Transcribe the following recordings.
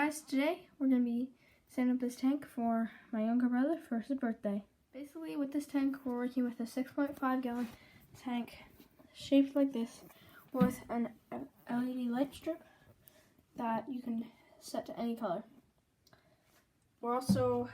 guys, today we're going to be setting up this tank for my younger brother for his birthday. Basically with this tank we're working with a 6.5 gallon tank shaped like this with an LED light strip that you can set to any color. We're also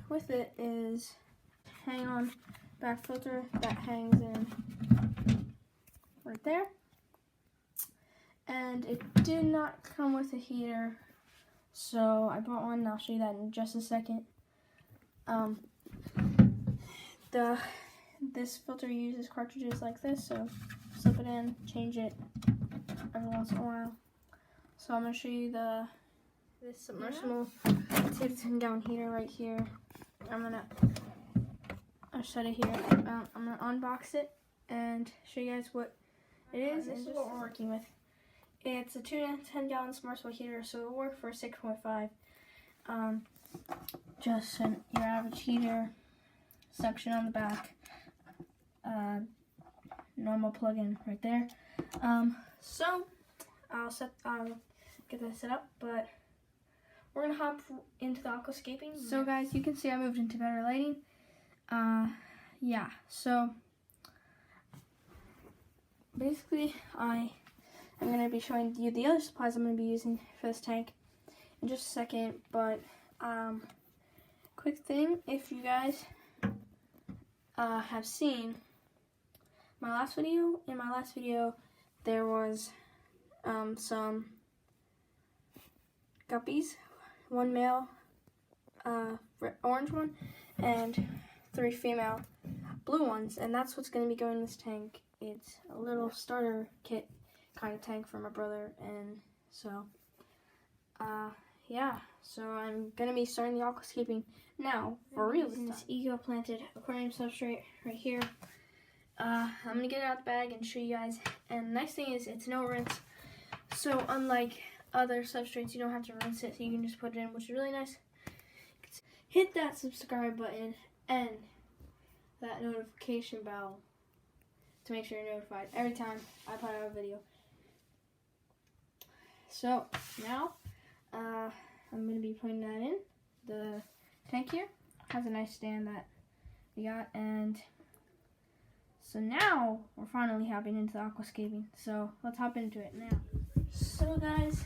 with it is hang on back filter that hangs in right there. And it did not come with a heater, so I bought one and I'll show you that in just a second. This filter uses cartridges like this, so slip it in, change it every once in a while. So I'm going to show you this submersible 10 gallon heater right here. I'll set it here. I'm going to unbox it and show you guys what it is. This is what we're working with. It's a 10 gallon submersible heater, so it'll work for 6.5. Just your average heater, suction on the back, normal plug-in right there. So I'll get that set up, but we're gonna hop into the aquascaping. So guys, you can see I moved into better lighting. Yeah, so basically I'm going to be showing you the other supplies I'm going to be using for this tank in just a second, but quick thing, if you guys have seen my last video, in my last video there was some guppies, one male orange one and 3 female blue ones, and that's what's going to be going in this tank. It's a little starter kit kind of tank for my brother, and so yeah, so I'm gonna be starting the aquascaping now for real. Using this Ego planted aquarium substrate right here. I'm gonna get it out the bag and show you guys. And the nice thing is it's no rinse, so unlike other substrates you don't have to rinse it, so you can just put it in, which is really nice. Hit that subscribe button and that notification bell to make sure you're notified every time I put out a video. So now I'm going to be putting that in. The tank here has a nice stand that we got, and so now we're finally hopping into the aquascaping. So let's hop into it now. So guys,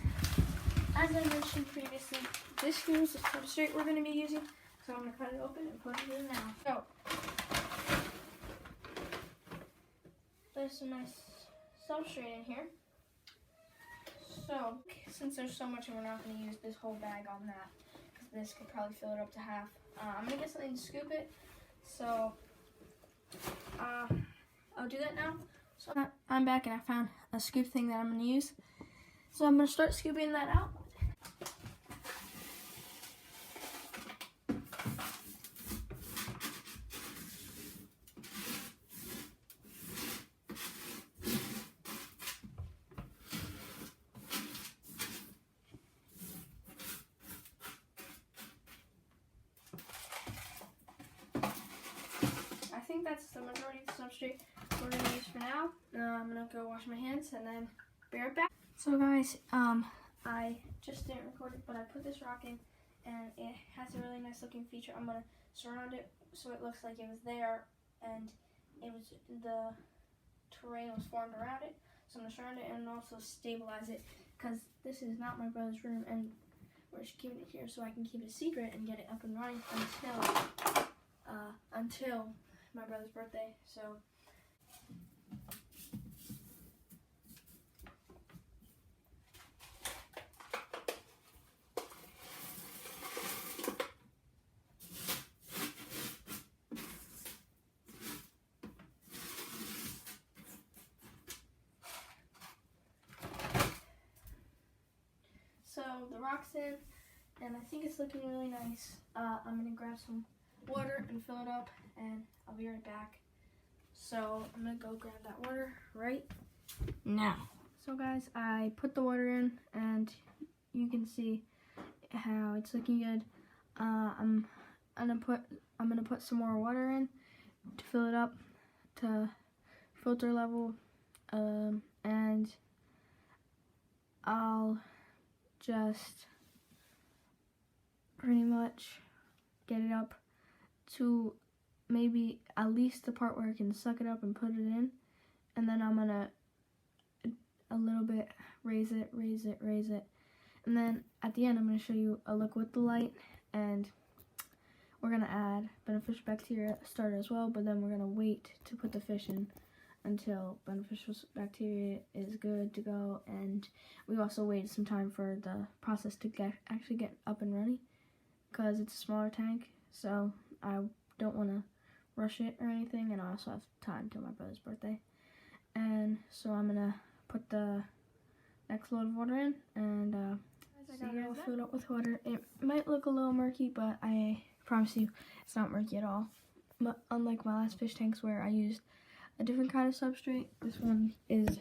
as I mentioned previously, this here is the substrate we're going to be using. So I'm going to cut it open and put it in now. So there's some nice substrate in here. So, since there's so much and we're not going to use this whole bag on that, because this could probably fill it up to half, I'm going to get something to scoop it, so I'll do that now. So I'm back and I found a scoop thing that I'm going to use, so I'm going to start scooping that out. I think that's the majority of the substrate we're going to use for now. I'm going to go wash my hands and then be right back. So guys, I just didn't record it, but I put this rock in and it has a really nice looking feature. I'm going to surround it so it looks like it was there and the terrain was formed around it. So I'm going to surround it and also stabilize it, because this is not my brother's room and we're just keeping it here so I can keep it secret and get it up and running until my brother's birthday. So the rock's in and I think it's looking really nice. I'm gonna grab some water and fill it up and I'll be right back. So I'm gonna go grab that water right now. So guys, I put the water in and you can see how it's looking good. I'm gonna put some more water in to fill it up to filter level, and I'll just pretty much get it up to maybe at least the part where I can suck it up and put it in, and then I'm gonna a little bit raise it, and then at the end I'm gonna show you a look with the light, and we're gonna add beneficial bacteria starter as well, but then we're gonna wait to put the fish in until beneficial bacteria is good to go, and we also waited some time for the process to actually get up and running because it's a smaller tank, so I don't want to rush it or anything, and I also have time till my brother's birthday. And so I'm gonna put the next load of water in, and I got it all filled up with water. It might look a little murky, but I promise you it's not murky at all. But unlike my last fish tanks where I used a different kind of substrate, this one is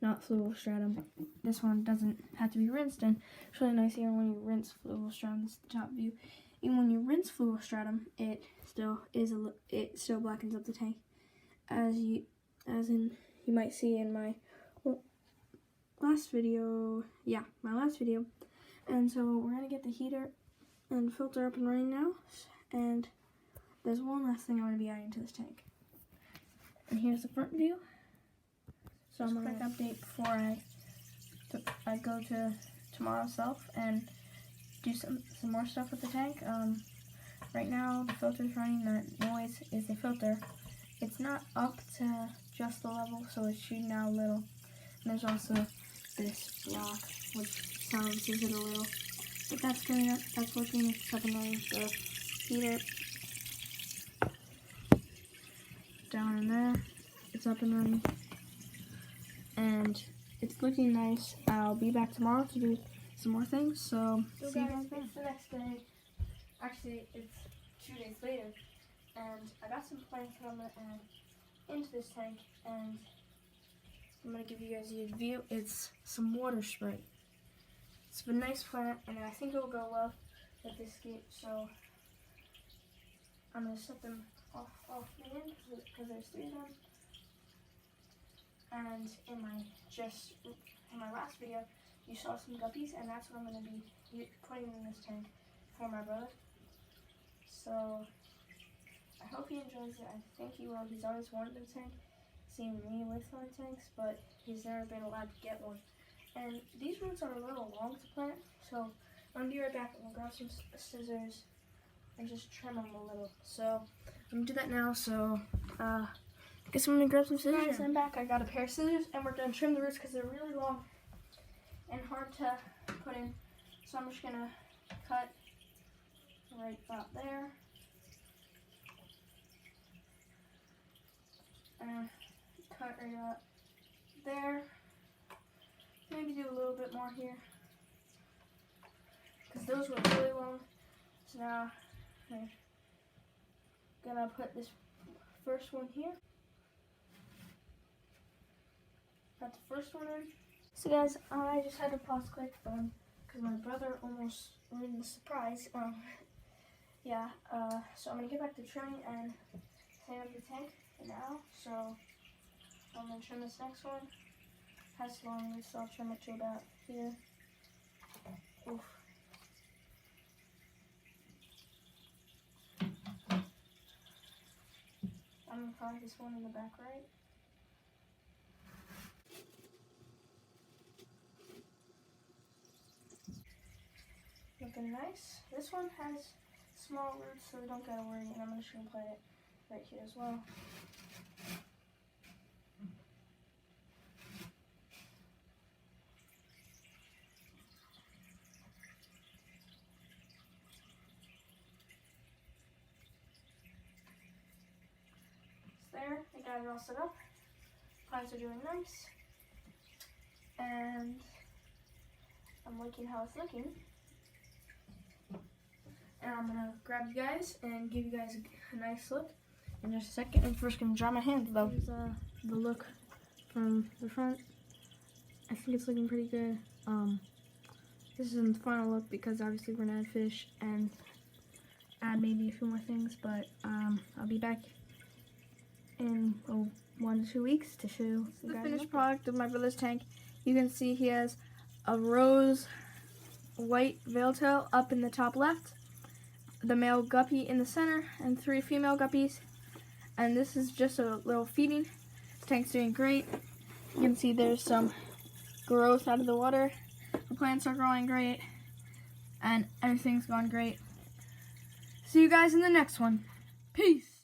not Fluvostratum. This one doesn't have to be rinsed, and it's really nice even when you rinse Fluvostratum. This is the top view. Even when you rinse Fluvostratum, it still blackens up the tank, as you might see in my last video. Yeah, my last video. And so we're gonna get the heater and filter up and running now. And there's one last thing I'm gonna be adding to this tank. And here's the front view. So I'm gonna quick update before I go to tomorrow self and do some more stuff with the tank. Right now the filter's running. The noise is the filter. It's not up to just the level, so it's shooting out a little. And there's also this block which silences it a little. But that's going up. That's working. It's up and running. The heater down in there. It's up and running. And it's looking nice. I'll be back tomorrow to do some more things. So see you guys then. It's the next day. Actually, it's 2 days later. And I got some plants that I'm going to add into this tank. And I'm going to give you guys a view. It's some water spray. It's a nice plant, and I think it will go well with this scape. So I'm going to set them off the end because there's 3 of them. And in my last video, you saw some guppies, and that's what I'm going to be putting in this tank for my brother. So I hope he enjoys it. I think he will. He's always wanted a tank, seeing me with my tanks, but he's never been allowed to get one. And these roots are a little long to plant, so I'm going to be right back. I'm going to grab some scissors and just trim them a little. So I'm going to do that now. So I guess I'm going to grab some scissors. Guys, I'm back. I got a pair of scissors, and we're going to trim the roots because they're really long and hard to put in. So I'm just going to cut right about there. And cut right about there. Maybe do a little bit more here, because those were really long. So now I'm gonna put this first one here. Got the first one in. So guys, I just had to pause quick because my brother almost ruined the surprise. Yeah. So I'm gonna get back to trimming and clean up the tank now. So I'm gonna trim this next one. Has long roots, so I'll trim it to about here. Oof. I'm gonna find this one in the back right. Looking nice. This one has small roots, so we don't gotta worry, and I'm just gonna plant it right here as well. There, I got it all set up. Plants are doing nice, and I'm liking how it's looking. And I'm gonna grab you guys and give you guys a nice look in just a second. I'm first gonna dry my hands though. Here's the look from the front. I think it's looking pretty good. This isn't the final look because obviously we're gonna add fish and add maybe a few more things, but I'll be back in 1 to 2 weeks to show you the finished product of my brother's tank. You can see he has a rose white veiltail up in the top left, the male guppy in the center, and 3 female guppies. And this is just a little feeding. This tank's doing great. You can see there's some growth out of the water. The plants are growing great, and everything's going great. See you guys in the next one. Peace!